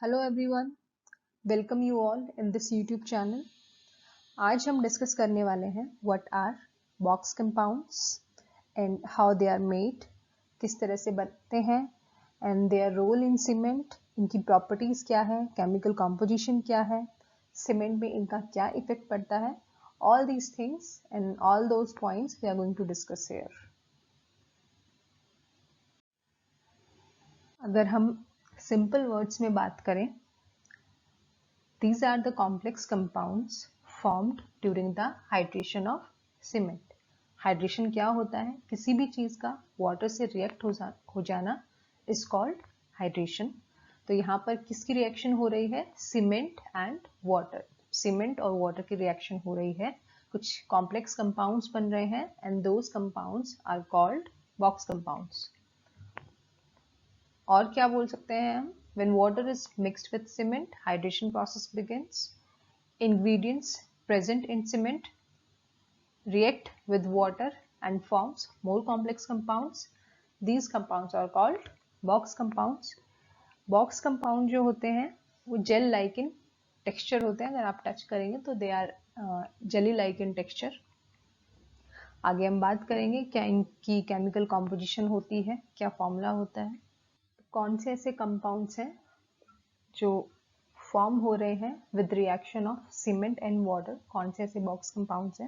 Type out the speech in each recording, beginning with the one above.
Hello everyone, welcome you all in this YouTube channel. आज हम discuss करने वाले हैं what are Bogue's compounds and how they are made, किस तरह से बनते हैं and their role in cement, इनकी प्रॉपर्टीज क्या है, केमिकल कॉम्पोजिशन क्या है, सीमेंट में इनका क्या इफेक्ट पड़ता है। All these things and all those points we are going to discuss here. अगर हम सिंपल वर्ड्स में बात करें, these are the complex compounds formed during the hydration of cement. Hydration क्या होता है? किसी भी चीज का वाटर से रिएक्ट हो जाना इज कॉल्ड हाइड्रेशन। तो यहाँ पर किसकी रिएक्शन हो रही है? Cement and water. सीमेंट और वाटर की रिएक्शन हो रही है, कुछ कॉम्प्लेक्स कंपाउंड्स बन रहे हैं and those compounds are called Bogue's compounds. और क्या बोल सकते हैं हम? When water is mixed with cement, hydration process begins. Ingredients present in cement react with water and forms more complex compounds. These compounds are called box compounds. Box compound जो होते हैं वो जेल लाइक इन टेक्सचर होते हैं। अगर आप touch करेंगे तो they are jelly like in texture. आगे हम बात करेंगे क्या इनकी केमिकल कॉम्पोजिशन होती है, क्या फॉर्मूला होता है, कौन से ऐसे कंपाउंड्स हैं जो फॉर्म हो रहे हैं with reaction of cement and water. कौन से ऐसे बॉक्स कंपाउंड्स हैं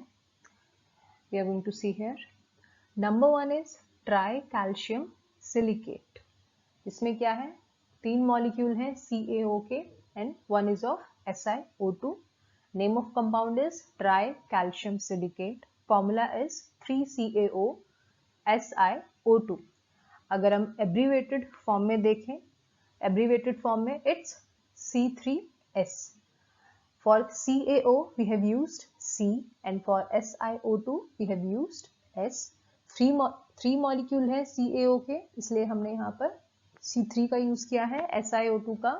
we are going to see here. Number 1 is tricalcium silicate. इसमें क्या है? 3 मॉलिक्यूल हैं CaO के and 1 is of SiO2। Name of compound is tricalcium silicate. Formula is 3CaO SiO2। अगर हम एब्रीवेटेड फॉर्म में देखें, एब्रीवेटेड फॉर्म में it's C3S. For CaO we have used C and for SiO2 we have used S. Three molecule है CaO के, इसलिए हमने यहाँ पर C3 का यूज किया है। SiO2 का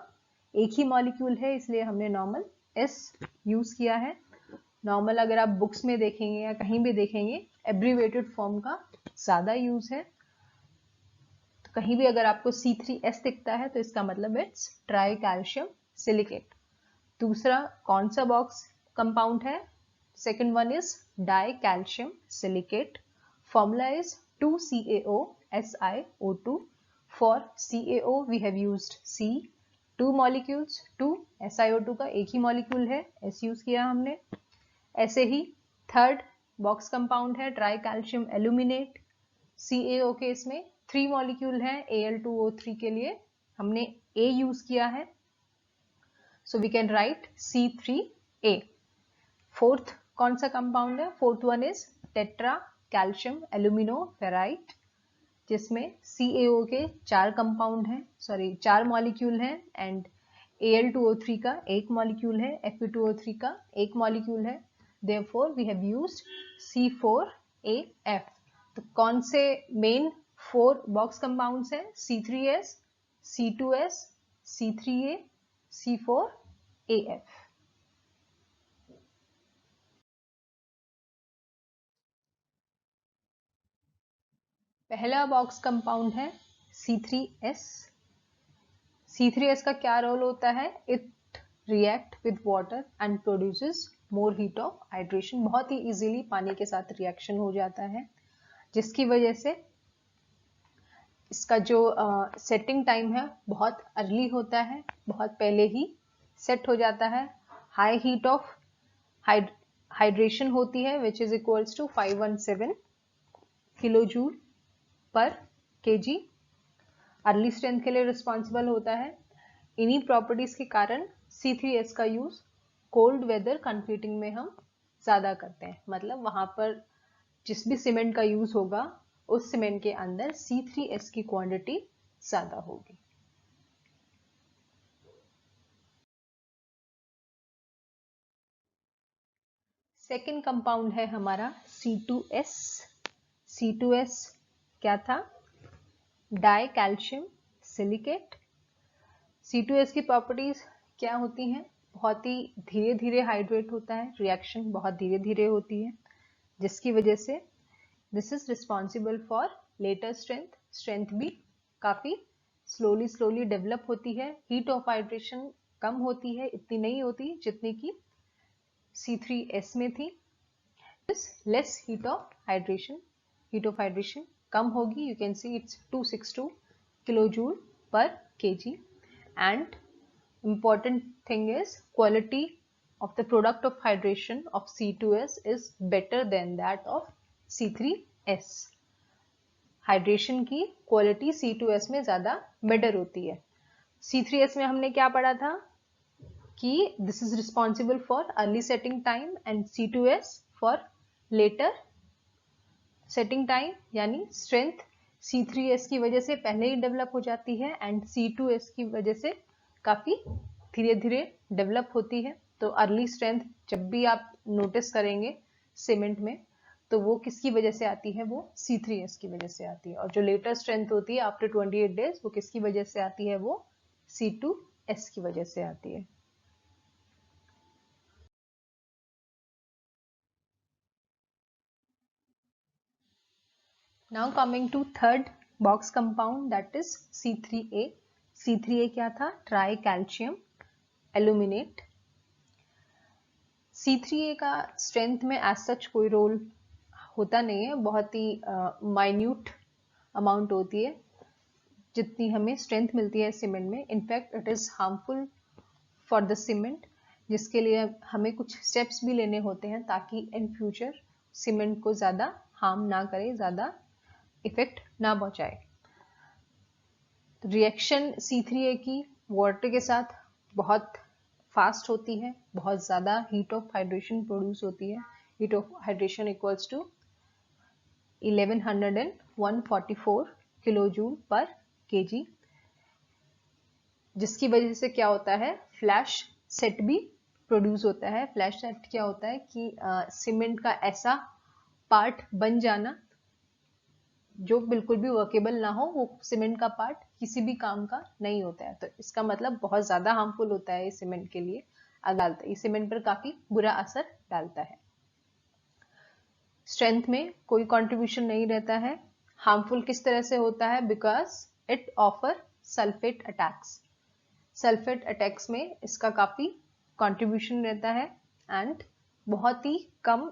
एक ही मॉलिक्यूल है, इसलिए हमने नॉर्मल S यूज किया है। नॉर्मल अगर आप बुक्स में देखेंगे या कहीं भी देखेंगे, एब्रीवेटेड फॉर्म का ज्यादा यूज है। कहीं भी अगर आपको C3S दिखता है तो इसका मतलब इट्स ट्राई कैल्शियम सिलिकेट। दूसरा कौन सा बॉक्स कंपाउंड है? Second one is dicalcium silicate. Formula is 2CaO SiO2। For CaO we have used C, 2 molecules 2, SiO2 का एक ही मॉलिक्यूल है, S यूज किया हमने। ऐसे ही थर्ड बॉक्स कंपाउंड है ट्राई कैल्शियम एल्यूमिनेट। CaO के इसमें 3 मॉलिक्यूल हैं, Al2O3 के लिए हमने A यूज किया है, so we can write C3A। Fourth कौन सा कंपाउंड है? Fourth one is tetracalcium aluminoferrite, जिसमें CaO के 4 कंपाउंड हैं, सॉरी 4 मॉलिक्यूल हैं एंड Al2O3 का एक मॉलिक्यूल है, Fe2O3 का एक मॉलिक्यूल है। Therefore we have used C4AF। तो कौन से मेन 4 बॉक्स कंपाउंड्स हैं? C3S, C2S, C3A, C4AF। पहला बॉक्स कंपाउंड है C3S। C3S का क्या रोल होता है? It react with water and produces more heat of hydration. बहुत ही इजीली पानी के साथ रिएक्शन हो जाता है, जिसकी वजह से इसका जो सेटिंग टाइम है बहुत अर्ली होता है, बहुत पहले ही सेट हो जाता है। हाई हीट ऑफ हाइड्रेशन होती है which is equals to 517 kilojoule पर kg। अर्ली स्ट्रेंथ के लिए रिस्पॉन्सिबल होता है। इन्हीं प्रॉपर्टीज के कारण C3S का यूज कोल्ड वेदर कंक्रीटिंग में हम ज्यादा करते हैं। मतलब वहां पर जिस भी सीमेंट का यूज होगा उस सीमेंट के अंदर C3S की क्वांटिटी ज्यादा होगी। सेकेंड कंपाउंड है हमारा C2S। C2S क्या था? Die calcium silicate. C2S की प्रॉपर्टीज क्या होती हैं? बहुत ही धीरे धीरे हाइड्रेट होता है, रिएक्शन बहुत धीरे धीरे होती है, जिसकी वजह से this is responsible for later strength. Strength भी काफी स्लोली डेवलप होती है, हीट ऑफ हाइड्रेशन कम होती है, इतनी नहीं होती जितनी की C3S में थी। लेस हीट ऑफ हाइड्रेशन कम होगी, you can see it's 262 kilojoule पर kg, and important thing is quality of the product of hydration of C2S is better than that of C3S. Hydration की क्वालिटी C2S में ज्यादा better होती है। C3S में हमने क्या पढ़ा था कि this is responsible for early setting time and C2S for later setting time, यानी स्ट्रेंथ C3S की वजह से पहले ही डेवलप हो जाती है एंड C2S की वजह से काफी धीरे धीरे डेवलप होती है। तो अर्ली स्ट्रेंथ जब भी आप नोटिस करेंगे सीमेंट में, तो वो किसकी वजह से आती है, वो C3S की वजह से आती है। और जो लेटर स्ट्रेंथ होती है आफ्टर 28 डेज, वो किसकी वजह से आती है, वो C2S की वजह से आती है। Now coming to third box compound, that is C3A. C3A क्या था, ट्राई कैल्शियम एल्यूमिनेट। C3A का स्ट्रेंथ में एज सच कोई रोल होता नहीं है, बहुत ही माइन्यूट अमाउंट होती है जितनी हमें स्ट्रेंथ मिलती है सीमेंट में। In fact it is harmful for the cement, जिसके लिए हमें कुछ स्टेप्स भी लेने होते हैं ताकि इन फ्यूचर सीमेंट को ज़्यादा हार्म ना करे, ज़्यादा इफेक्ट ना पहुंचाए। रिएक्शन C3A की वाटर के साथ बहुत फास्ट होती है, बहुत ज़्यादा हीट ऑफ हाइड्रेशन प्रोड्यूस होती है। Heat of hydration equals to 1100 and 144 kilojoule पर kg, जिसकी वजह से क्या होता है, फ्लैश सेट भी प्रोड्यूस होता है। फ्लैश सेट क्या होता है कि सीमेंट का ऐसा पार्ट बन जाना जो बिल्कुल भी वर्केबल ना हो, वो सीमेंट का पार्ट किसी भी काम का नहीं होता है। तो इसका मतलब बहुत ज्यादा हार्मफुल होता है इस सीमेंट के लिए, इस सीमेंट पर काफी बुरा असर डालता है। स्ट्रेंथ में कोई कंट्रीब्यूशन नहीं रहता है। हार्मफुल किस तरह से होता है, because it offer sulphate attacks. Sulphate attacks में इसका काफी कंट्रीब्यूशन रहता है एंड बहुत ही कम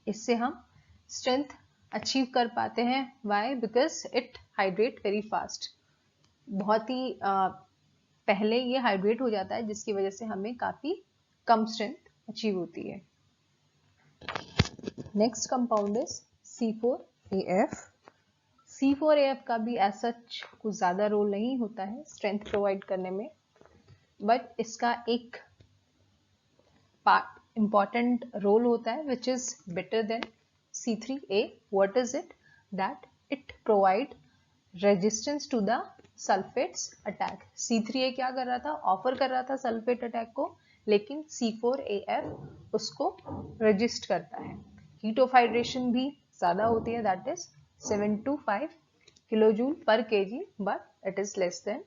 इससे हम स्ट्रेंथ अचीव कर पाते हैं। Why, because it hydrate very fast, बहुत ही पहले ये हाइड्रेट हो जाता है, जिसकी वजह से हमें काफी कम स्ट्रेंथ अचीव होती है। Next compound is C4AF। C4AF का भी एज सच कुछ ज्यादा रोल नहीं होता है स्ट्रेंथ प्रोवाइड करने में, बट इसका एक important role होता है which is better than C3A. What is it? That it provide resistance to the sulfates attack. C3A क्या कर रहा था, ऑफर कर रहा था सल्फेट अटैक को, लेकिन C4AF उसको रेजिस्ट करता है। हीट ऑफ हाइड्रेशन भी ज्यादा होती है, दैट इज 725 किलोजूल पर kg, but it is less than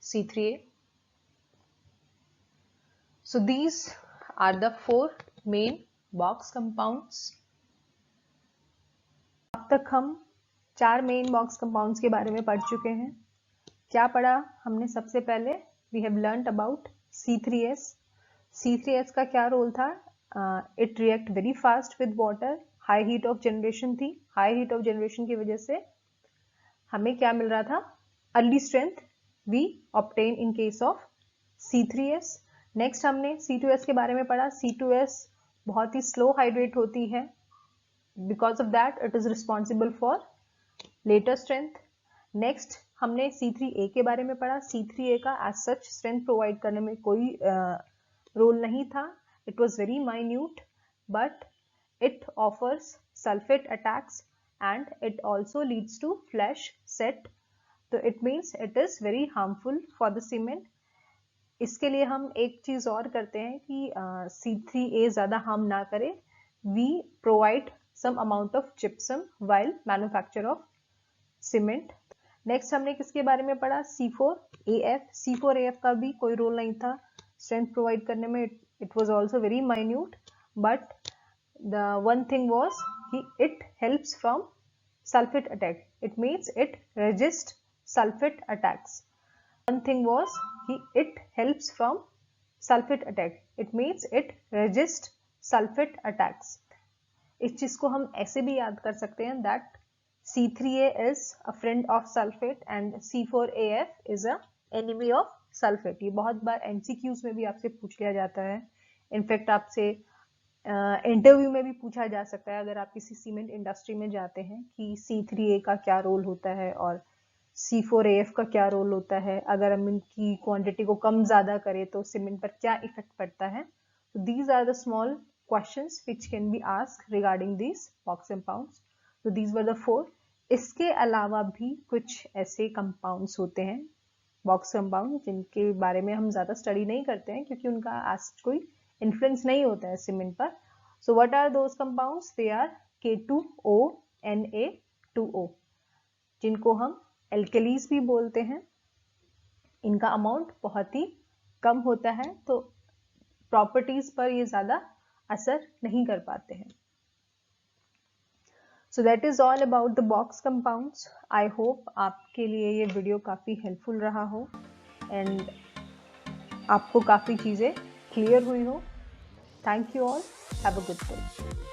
C3A. So these are the 4 main box compounds. अब तक हम 4 मेन बॉक्स कंपाउंड्स के बारे में पढ़ चुके हैं। क्या पढ़ा हमने, सबसे पहले we have learnt about C3S. C3S का क्या रोल था, it react very fast with water, high heat of generation थी। high heat of generation की वजह से हमें क्या मिल रहा था, early strength we obtain in case of C3S. Next हमने C2S के बारे में पढ़ा। C2S बहुत ही स्लो हाइड्रेट होती है, because of that it is responsible for later strength. Next हमने C3A के बारे में पढ़ा। C3A का एज सच स्ट्रेंथ प्रोवाइड करने में कोई रोल नहीं था, it was very minute, but it offers sulphate attacks and it also leads to flash set. तो it means it is very harmful for the cement. इसके लिए हम एक चीज और करते हैं कि C3A ज्यादा हार्म ना करे, we provide some amount of gypsum while manufacture of cement. Next हमने किसके बारे में पढ़ा, C4AF। C4AF का भी कोई रोल नहीं था स्ट्रेंथ प्रोवाइड करने में, it was also very minute, but the one thing was कि it helps from sulphate attack, it means it resist sulfate attacks. One thing was it helps from sulfate attack. It means it resists sulfate attacks. इस चीज को हम ऐसे भी याद कर सकते हैं that C3A is a friend of sulfate and C4AF is a enemy of sulfate. ये बहुत बार MCQs में भी आपसे पूछ लिया जाता है. इनफैक्ट आपसे इंटरव्यू में भी पूछा जा सकता है अगर आप किसी सीमेंट इंडस्ट्री में जाते हैं कि C3A का क्या रोल होता है और C4AF का क्या रोल होता है. अगर हम इनकी क्वांटिटी को कम ज्यादा करें तो सीमेंट पर क्या इफेक्ट पड़ता है. So these are the small questions which can be asked regarding these box compounds. So these were the 4. इसके अलावा भी कुछ ऐसे कंपाउंड्स होते हैं बॉक्स कंपाउंड जिनके बारे में हम ज्यादा स्टडी नहीं करते हैं क्योंकि उनका कोई इन्फ्लुएंस नहीं होता है सीमेंट पर. So what are those compounds? They are K2O Na2O, जिनको हम एल्केलीज भी बोलते हैं. इनका अमाउंट बहुत ही कम होता है तो प्रॉपर्टीज पर ये ज्यादा असर नहीं कर पाते हैं. So that is all about the box compounds. I hope आपके लिए ये वीडियो काफ़ी हेल्पफुल रहा हो एंड आपको काफ़ी चीज़ें क्लियर हुई हो. Thank you all. Have a good day.